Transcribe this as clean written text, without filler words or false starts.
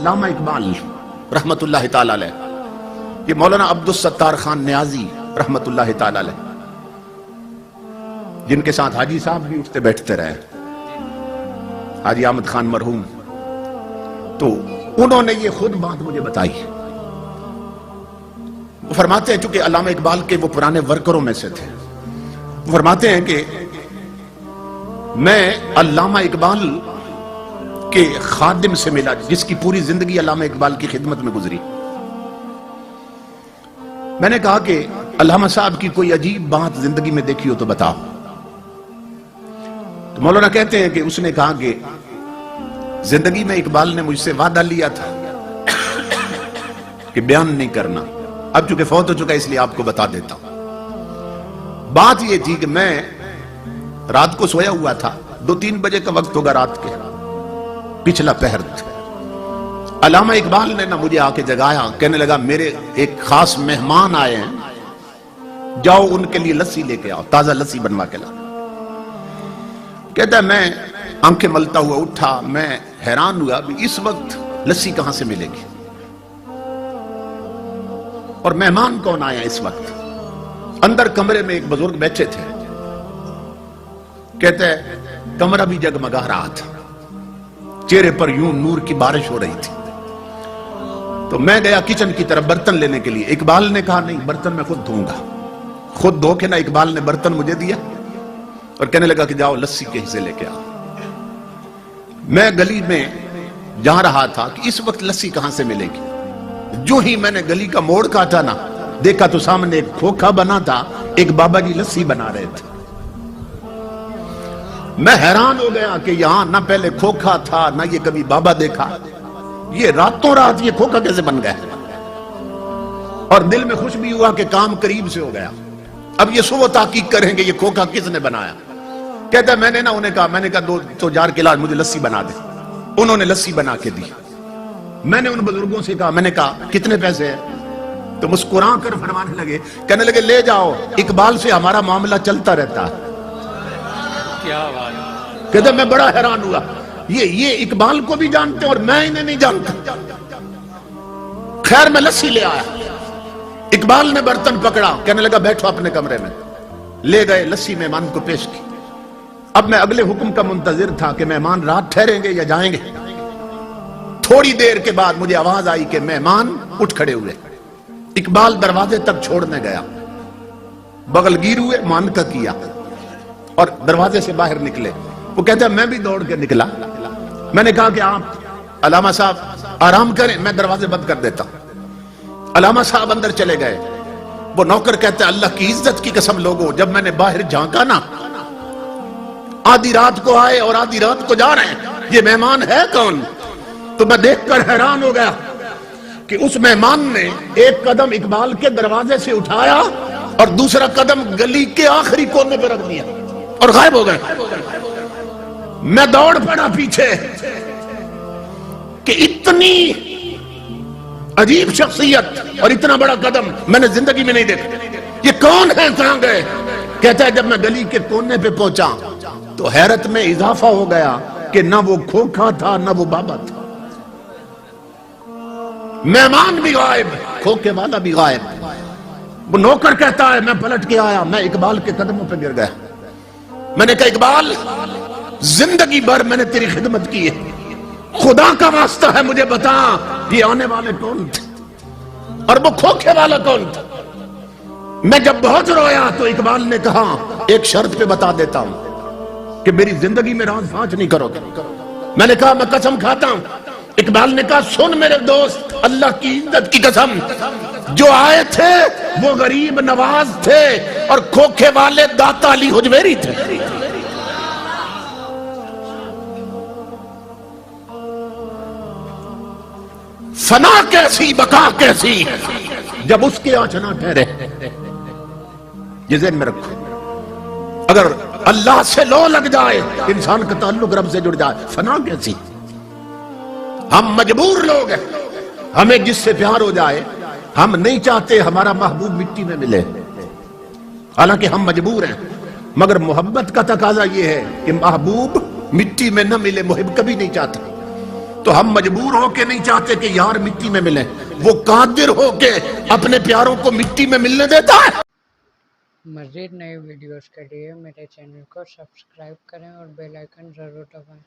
علامہ اقبال رحمت اللہ تعالی علیہ، یہ مولانا عبدالستار خان نیازی رحمت اللہ تعالی علیہ، جن کے ساتھ حاجی صاحب بھی اٹھتے بیٹھتے رہے، حاجی احمد خان مرحوم، تو انہوں نے یہ خود بات مجھے بتائی۔ وہ فرماتے ہیں، چونکہ علامہ اقبال کے وہ پرانے ورکروں میں سے تھے، وہ فرماتے ہیں کہ میں علامہ اقبال کے خادم سے ملا جس کی پوری زندگی علامہ اقبال کی خدمت میں گزری۔ میں نے کہا کہ علامہ صاحب کی کوئی عجیب بات زندگی میں دیکھی ہو تو بتاؤ۔ تو مولانا کہتے ہیں کہ اس نے کہا کہ زندگی میں اقبال نے مجھ سے وعدہ لیا تھا کہ بیان نہیں کرنا، اب چونکہ فوت ہو چکا اس لیے آپ کو بتا دیتا ہوں۔ بات یہ تھی کہ میں رات کو سویا ہوا تھا، 2-3 بجے کا وقت ہوگا رات کے، پچھلا پہر تھا۔ علامہ اقبال نے نہ مجھے آ کے جگایا، کہنے لگا میرے ایک خاص مہمان آئے ہیں، جاؤ ان کے لیے لسی لے کے آؤ، تازہ لسی بنوا کے لا۔ کہتا ہے میں آنکھیں ملتا ہوا اٹھا، میں حیران ہوا اس وقت لسی کہاں سے ملے گی، اور مہمان کون آیا اس وقت۔ اندر کمرے میں ایک بزرگ بیٹھے تھے، کہتے ہیں کمرہ بھی جگمگا رہا تھا، چہرے پر یوں نور کی بارش ہو رہی تھی۔ تو میں گیا کچن کی طرف برتن لینے کے لیے، اقبال نے کہا نہیں برتن میں خود دھوں گا، خود دھو کے نہ اقبال نے برتن مجھے دیا اور کہنے لگا کہ جاؤ لسی کے حصے لے کے آؤ۔ میں گلی میں جا رہا تھا کہ اس وقت لسی کہاں سے ملے گی، جو ہی میں نے گلی کا موڑ کاٹا نا، دیکھا تو سامنے ایک کھوکھا بنا تھا، ایک بابا جی لسی بنا رہے تھے۔ میں حیران ہو گیا کہ یہاں نہ پہلے کھوکھا تھا نہ یہ کبھی بابا دیکھا، یہ راتوں رات یہ کھوکھا کیسے بن گیا، اور دل میں خوش بھی ہوا کہ کام قریب سے ہو گیا۔ اب یہ سو تحقیق کریں گے یہ کھوکھا کس نے بنایا۔ کہتا ہے میں نے انہیں کہا 2 جار کے لاج مجھے لسی بنا دے، انہوں نے لسی بنا کے دی۔ میں نے ان بزرگوں سے کہا، میں نے کہا کتنے پیسے ہیں، تو مسکرا کر فرمانے لگے، کہنے لگے لے جاؤ، اقبال سے ہمارا معاملہ چلتا رہتا ہے۔ کیا بات۔ کہتا میں بڑا حیران ہوا، یہ اقبال کو بھی جانتے اور میں انہیں نہیں جانتا۔ خیر میں لسی لے آیا، اقبال نے برتن پکڑا، کہنے لگا بیٹھو اپنے کمرے میں، لے گئے لسی مہمان کو پیش کی۔ اب میں اگلے حکم کا منتظر تھا کہ مہمان رات ٹھہریں گے یا جائیں گے۔ تھوڑی دیر کے بعد مجھے آواز آئی کہ مہمان اٹھ کھڑے ہوئے، اقبال دروازے تک چھوڑنے گیا، بغل گیر ہوئے، مان کا کیا اور دروازے سے باہر نکلے۔ وہ کہتا ہے میں بھی دوڑ کے نکلا، میں نے کہا کہ آپ علامہ صاحب آرام کریں، میں دروازے بند کر دیتا ہوں۔ علامہ صاحب اندر چلے گئے۔ وہ نوکر کہتا ہے اللہ کی عزت کی قسم لوگوں، جب میں نے باہر جھانکا نا، آدھی رات کو آئے اور آدھی رات کو جا رہے ہیں، یہ مہمان ہے کون؟ تو میں دیکھ کر حیران ہو گیا کہ اس مہمان نے ایک قدم اقبال کے دروازے سے اٹھایا اور دوسرا قدم گلی کے آخری کونے پہ رکھ دیا اور غائب ہو گئے۔ میں دوڑ پڑا پیچھے کہ اتنی عجیب شخصیت اور اتنا بڑا قدم میں نے زندگی میں نہیں دیکھا، یہ کون ہے، کہاں گئے؟ کہتا ہے جب میں گلی کے کونے پہ پہنچا تو حیرت میں اضافہ ہو گیا کہ نہ وہ کھوکھا تھا نہ وہ بابا تھا، مہمان بھی غائب، کھوکھے والا بھی غائب۔ وہ نوکر کہتا ہے میں پلٹ کے آیا، میں اقبال کے قدموں پہ گر گیا۔ میں نے کہا اقبال زندگی بھر میں نے تیری خدمت کی ہے، خدا کا واسطہ ہے مجھے بتا یہ آنے والے کون تھے اور وہ کھوکھے والا کون تھا۔ میں جب بہت رویا تو اقبال نے کہا ایک شرط پہ بتا دیتا ہوں کہ میری زندگی میں راز فاش نہیں کرو گے۔ میں نے کہا میں قسم کھاتا ہوں۔ اقبال نے کہا سن میرے دوست، اللہ کی عزت کی قسم، جو آئے تھے وہ غریب نواز تھے اور کھوکھے والے داتا علی حجویری تھے۔ فنا کیسی بقا کیسی جب اس کے آنچ نہ ٹھہرے۔ یہ ذہن میں رکھو، اگر اللہ سے لو لگ جائے انسان کا تعلق رب سے جڑ جائے، فنا کیسی۔ ہم مجبور لوگ ہیں، ہمیں جس سے پیار ہو جائے، ہم نہیں چاہتے ہمارا محبوب مٹی میں ملے، حالانکہ ہم مجبور ہیں، مگر محبت کا تقاضا یہ ہے کہ محبوب مٹی میں نہ ملے، محب کبھی نہیں چاہتا۔ تو ہم مجبور ہو کے نہیں چاہتے کہ یار مٹی میں ملیں، وہ قادر ہو کے اپنے پیاروں کو مٹی میں ملنے دیتا ہے۔ مزید نئی ویڈیوز کے لیے میرے چینل کو سبسکرائب کریں اور بیل آئیکن ضرور دبائیں۔